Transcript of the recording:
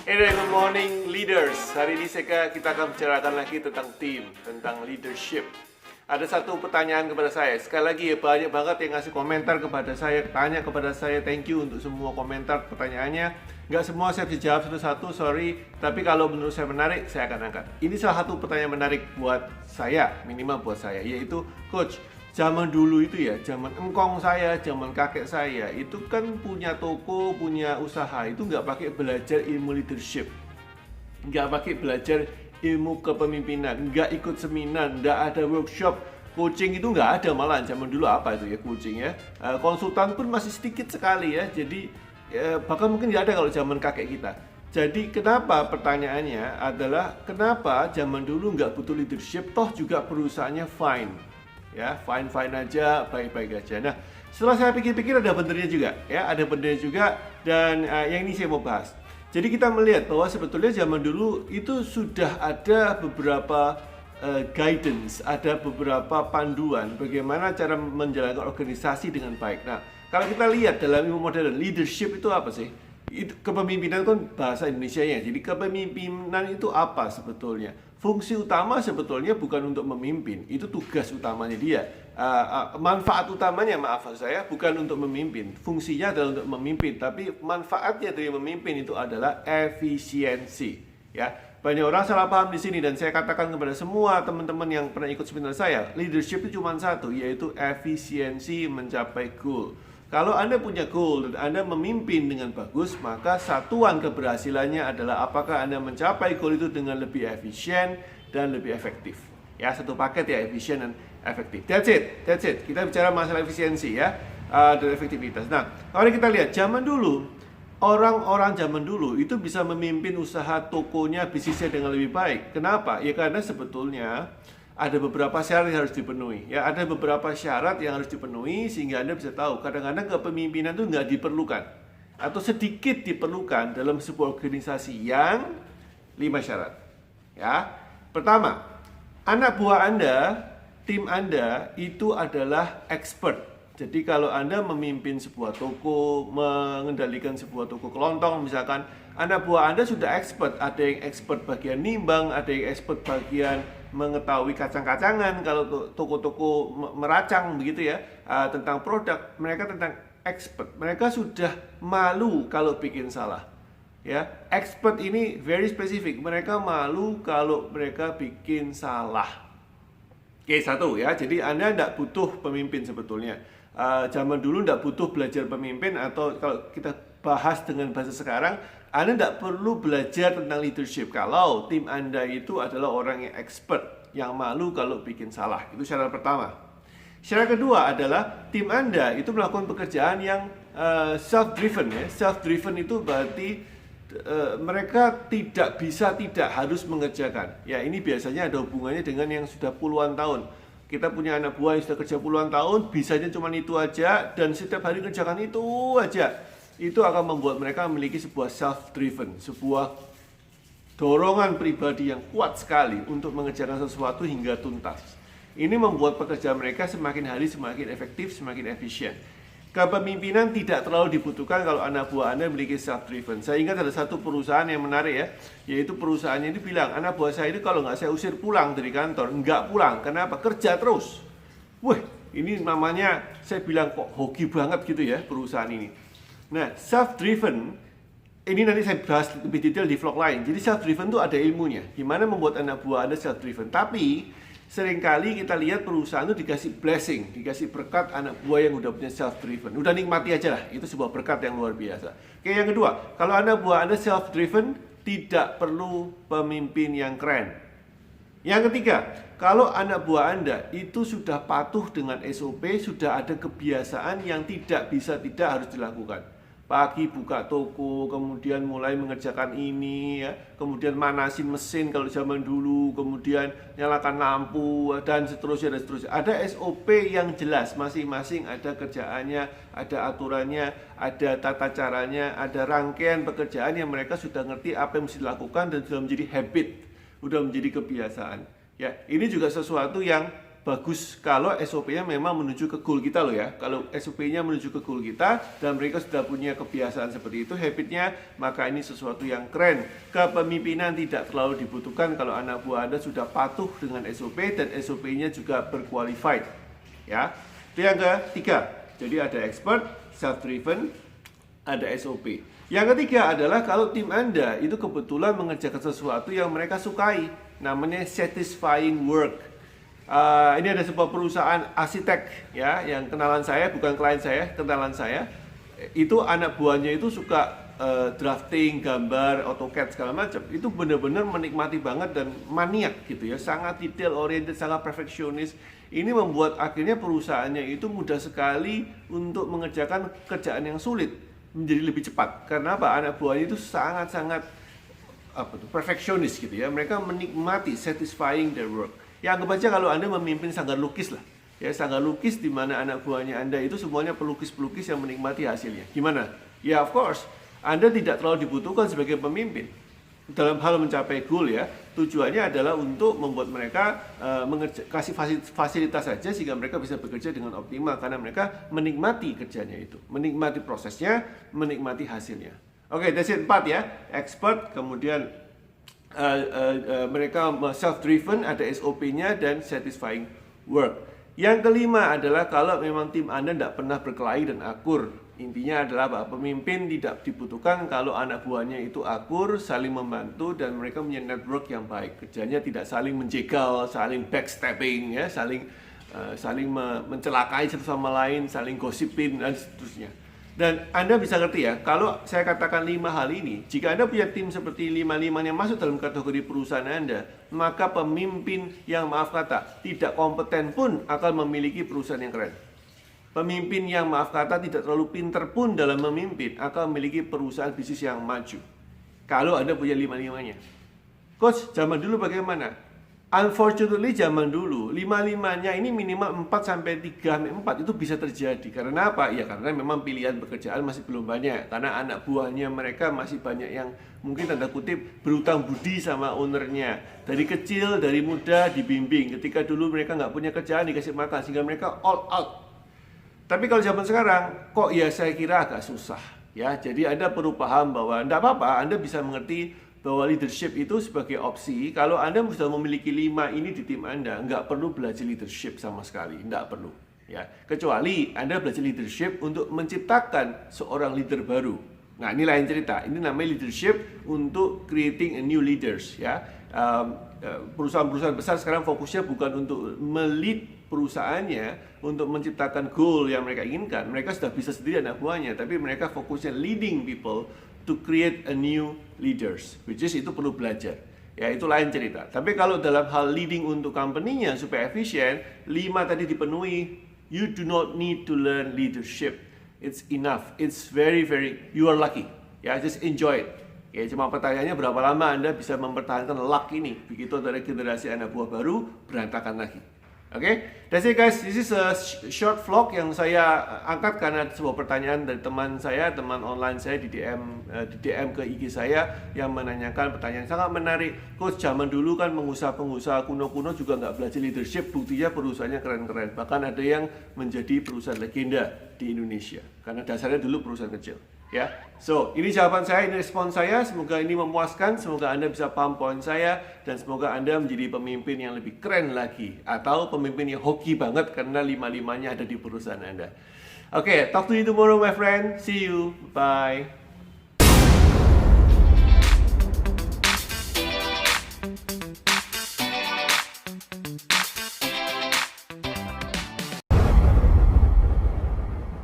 Good morning leaders. Hari ini kita akan bicarakan lagi tentang tim, tentang leadership. Ada satu pertanyaan kepada saya. Sekali lagi ya, banyak banget yang ngasih komentar kepada saya, tanya kepada saya. Thank you untuk semua komentar pertanyaannya. Nggak semua saya bisa jawab satu-satu, sorry. Tapi kalau menurut saya menarik, saya akan angkat. Ini salah satu pertanyaan menarik buat saya, minimal buat saya, yaitu Coach, zaman dulu itu ya, zaman engkong saya, zaman kakek saya, itu kan punya toko, punya usaha, itu nggak pakai belajar ilmu leadership, nggak pakai belajar ilmu kepemimpinan, nggak ikut seminar, nggak ada workshop, coaching itu nggak ada malah. Zaman dulu apa itu ya coaching ya, konsultan pun masih sedikit sekali ya, jadi bahkan mungkin nggak ada kalau zaman kakek kita. Jadi kenapa, pertanyaannya adalah kenapa zaman dulu nggak butuh leadership, toh juga perusahaannya fine ya, fine aja, baik-baik aja. Nah, setelah saya pikir-pikir ada benernya juga ya, ada benernya juga. Dan yang ini saya mau bahas. Jadi kita melihat bahwa sebetulnya zaman dulu itu sudah ada beberapa guidance, ada beberapa panduan bagaimana cara menjalankan organisasi dengan baik. Nah, kalau kita lihat dalam ilmu modern, leadership itu apa sih? Kepemimpinan kan bahasa Indonesianya. Jadi kepemimpinan itu apa sebetulnya? Fungsi utama sebetulnya bukan untuk memimpin, itu tugas utamanya dia. Manfaat utamanya, maaf saya, bukan untuk memimpin. Fungsinya adalah untuk memimpin, tapi manfaatnya dari memimpin itu adalah efisiensi. Ya, banyak orang salah paham di sini, dan saya katakan kepada semua teman-teman yang pernah ikut seminar saya, leadership itu cuma satu, yaitu efisiensi mencapai goal. Kalau Anda punya goal dan Anda memimpin dengan bagus, maka satuan keberhasilannya adalah apakah Anda mencapai goal itu dengan lebih efisien dan lebih efektif. Ya, satu paket ya, efisien dan efektif. That's it. Kita bicara masalah efisiensi ya, dan efektivitas. Nah, mari kita lihat zaman dulu, orang-orang zaman dulu itu bisa memimpin usaha tokonya, bisnisnya dengan lebih baik. Kenapa? Ya karena sebetulnya ada beberapa syarat yang harus dipenuhi. Ya, ada beberapa syarat yang harus dipenuhi sehingga Anda bisa tahu kadang-kadang kepemimpinan itu nggak diperlukan atau sedikit diperlukan dalam sebuah organisasi yang 5 syarat. Ya, pertama, anak buah Anda, tim Anda itu adalah expert. Jadi kalau Anda memimpin sebuah toko, mengendalikan sebuah toko kelontong misalkan, anak buah Anda sudah expert. Ada yang expert bagian nimbang, ada yang expert bagian mengetahui kacang-kacangan, kalau toko-toko meracang begitu ya, tentang produk, mereka tentang expert. Mereka sudah malu kalau bikin salah. Ya, expert ini very specific. Mereka malu kalau mereka bikin salah. Oke, satu ya. Jadi Anda tidak butuh pemimpin sebetulnya. Zaman dulu tidak butuh belajar pemimpin, atau kalau kita bahas dengan bahasa sekarang, Anda tidak perlu belajar tentang leadership kalau tim Anda itu adalah orang yang expert, yang malu kalau bikin salah. Itu syarat pertama. Syarat kedua adalah tim Anda itu melakukan pekerjaan yang self-driven ya. Self-driven itu berarti mereka tidak harus mengerjakan. Ya, ini biasanya ada hubungannya dengan yang sudah puluhan tahun. Kita punya anak buah yang sudah kerja puluhan tahun, bisanya cuma itu aja, dan setiap hari kerjakan itu aja. Itu akan membuat mereka memiliki sebuah self-driven, sebuah dorongan pribadi yang kuat sekali untuk mengerjakan sesuatu hingga tuntas. Ini membuat pekerjaan mereka semakin hari semakin efektif, semakin efisien. Kepemimpinan tidak terlalu dibutuhkan kalau anak buah Anda memiliki self-driven. Saya ingat ada satu perusahaan yang menarik ya, yaitu perusahaannya ini bilang, anak buah saya ini kalau nggak saya usir pulang dari kantor, nggak pulang. Kenapa? Kerja terus. Wah, ini namanya, saya bilang kok hoki banget gitu ya perusahaan ini. Nah, self-driven, ini nanti saya bahas lebih detail di vlog lain. Jadi self-driven itu ada ilmunya, gimana membuat anak buah Anda self-driven. Tapi seringkali kita lihat perusahaan itu dikasih blessing, dikasih berkat anak buah yang udah punya self-driven. Udah nikmati aja lah, itu sebuah berkat yang luar biasa. Oke, yang kedua, kalau anak buah Anda self-driven, tidak perlu pemimpin yang keren. Yang ketiga, kalau anak buah Anda itu sudah patuh dengan SOP, sudah ada kebiasaan yang tidak harus dilakukan. Pagi buka toko, kemudian mulai mengerjakan ini ya, kemudian manasin mesin kalau zaman dulu, kemudian nyalakan lampu, dan seterusnya. Ada SOP yang jelas, masing-masing ada kerjaannya, ada aturannya, ada tata caranya, ada rangkaian pekerjaan yang mereka sudah ngerti apa yang mesti dilakukan dan sudah menjadi habit, sudah menjadi kebiasaan. Ya, ini juga sesuatu yang bagus kalau SOP-nya memang menuju ke goal kita loh ya. Kalau SOP-nya menuju ke goal kita dan mereka sudah punya kebiasaan seperti itu, habitnya, maka ini sesuatu yang keren. Kepemimpinan tidak terlalu dibutuhkan kalau anak buah Anda sudah patuh dengan SOP dan SOP-nya juga berqualified. Ya, itu yang ketiga. Jadi ada expert, self-driven, ada SOP. Yang ketiga adalah kalau tim Anda itu kebetulan mengerjakan sesuatu yang mereka sukai, namanya satisfying work. Ini ada sebuah perusahaan arsitek ya, yang kenalan saya, bukan klien saya, kenalan saya. Itu anak buahnya itu suka drafting, gambar, AutoCAD segala macam. Itu benar-benar menikmati banget dan maniak gitu ya, sangat detail oriented, sangat perfeksionis. Ini membuat akhirnya perusahaannya itu mudah sekali untuk mengerjakan kerjaan yang sulit menjadi lebih cepat. Karena apa? Anak buahnya itu sangat-sangat perfeksionis gitu ya. Mereka menikmati, satisfying their work. Ya anggap aja kalau Anda memimpin sanggar lukis lah. Ya sanggar lukis di mana anak buahnya Anda itu semuanya pelukis-pelukis yang menikmati hasilnya. Gimana? Ya of course, Anda tidak terlalu dibutuhkan sebagai pemimpin. Dalam hal mencapai goal ya, tujuannya adalah untuk membuat mereka kasih fasilitas saja sehingga mereka bisa bekerja dengan optimal karena mereka menikmati kerjanya itu, menikmati prosesnya, menikmati hasilnya. Oke, that's it, 4 ya. Expert, kemudian mereka self-driven, ada SOP-nya dan satisfying work. Yang kelima adalah kalau memang tim Anda tidak pernah berkelahi dan akur. Intinya adalah bahwa pemimpin tidak dibutuhkan kalau anak buahnya itu akur, saling membantu dan mereka punya network yang baik. Kerjanya tidak saling menjegal, saling backstabbing ya, saling mencelakai satu sama lain, saling gosipin dan seterusnya. Dan Anda bisa ngerti ya, kalau saya katakan 5 hal ini, jika Anda punya tim seperti 5-5 yang masuk dalam kategori perusahaan Anda, maka pemimpin yang maaf kata tidak kompeten pun akan memiliki perusahaan yang keren. Pemimpin yang maaf kata tidak terlalu pinter pun dalam memimpin akan memiliki perusahaan bisnis yang maju. Kalau Anda punya 5-5-nya. Coach, zaman dulu bagaimana? Unfortunately zaman dulu 5-5-nya ini minimal 4-3-4 itu bisa terjadi. Karena apa? Ya karena memang pilihan pekerjaan masih belum banyak. Karena anak buahnya mereka masih banyak yang mungkin tanda kutip berutang budi sama ownernya. Dari kecil, dari muda dibimbing. Ketika dulu mereka nggak punya kerjaan dikasih makan sehingga mereka all out. Tapi kalau zaman sekarang kok ya saya kira agak susah. Ya, jadi Anda perlu paham bahwa tidak apa-apa, Anda bisa mengerti bahwa leadership itu sebagai opsi. Kalau Anda sudah memiliki 5 ini di tim Anda, nggak perlu belajar leadership sama sekali, nggak perlu. Ya, kecuali Anda belajar leadership untuk menciptakan seorang leader baru. Nah, ini lain cerita. Ini namanya leadership untuk creating a new leaders. Ya, perusahaan-perusahaan besar sekarang fokusnya bukan untuk melead perusahaannya, untuk menciptakan goal yang mereka inginkan. Mereka sudah bisa sendiri anak buahnya, tapi mereka fokusnya leading people to create a new leaders, which is itu perlu belajar. Ya, itu lain cerita. Tapi kalau dalam hal leading untuk company-nya supaya efisien, 5 tadi dipenuhi, you do not need to learn leadership. It's enough. It's very you are lucky. Ya, just enjoy it. Ya, cuma pertanyaannya berapa lama Anda bisa mempertahankan luck ini begitu ada generasi anak buah baru berantakan lagi. Oke, that's it guys. This is a short vlog yang saya angkat karena sebuah pertanyaan dari teman saya, teman online saya di DM ke IG saya yang menanyakan pertanyaan sangat menarik. Coach, zaman dulu kan pengusaha kuno-kuno juga nggak belajar leadership, buktinya perusahaannya keren-keren. Bahkan ada yang menjadi perusahaan legenda di Indonesia karena dasarnya dulu perusahaan kecil. Ya, so ini jawaban saya, ini respon saya. Semoga ini memuaskan, semoga Anda bisa paham poin saya dan semoga Anda menjadi pemimpin yang lebih keren lagi atau pemimpin yang hoki banget karena 5-5-nya ada di perusahaan Anda. Oke, talk to you tomorrow my friend. See you. Bye.